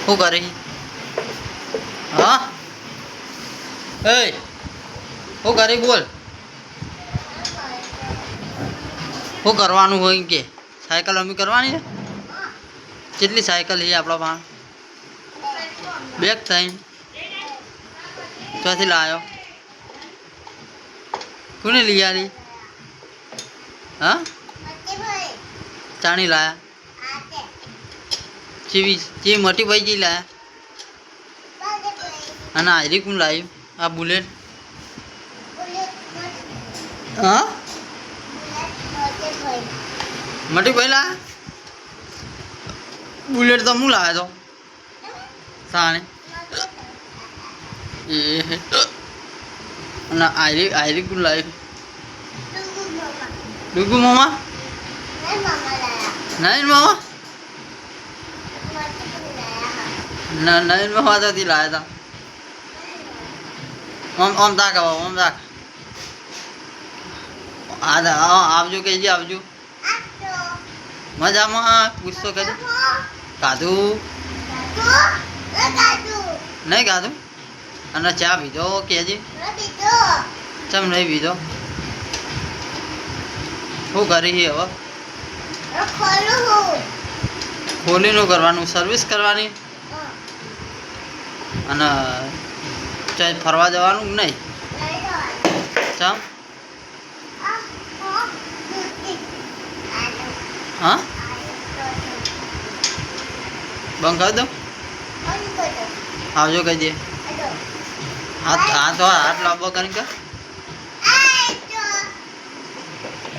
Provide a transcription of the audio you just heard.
શું કરે હા એ શું કરી બોલ શું કરવાનું હોય કે સાયકલ અમે કરવાની છે કેટલી સાયકલ છે આપણા પાસે બેગ થઈને ક્યાંથી લાવ્યો કોને લઈ આવી હા ચાણી લાયા ચીવી ચીવી મોટી ભાઈ જી લાયા અને હાજરી કોણ લાવ્યું આ બુલેટ હા મોટી ભાઈ લાયા બુલેટ તો હું લાવ્યો તો સાણે એ અને હાજરી કોણ લાવ્યું ડુગુ મામા નયન મામા નયન મામા તો લાવ્યા હતા ઓમ તાક ઓમ તાક આવજો કહેજે આવજો મજામાં પૂછતો કહેજો ખાધું નહીં ખાધું અને ચા પીધો કહેજે ચમ નહીં પીધો શું કરી હવે ખોલીનું કરવાનું સર્વિસ કરવાની અને ચાલ ફરવા જવાનું નહીં ચમ હા બંધ કરી દો આવજો કહી દે હાથ લાંબો કરીને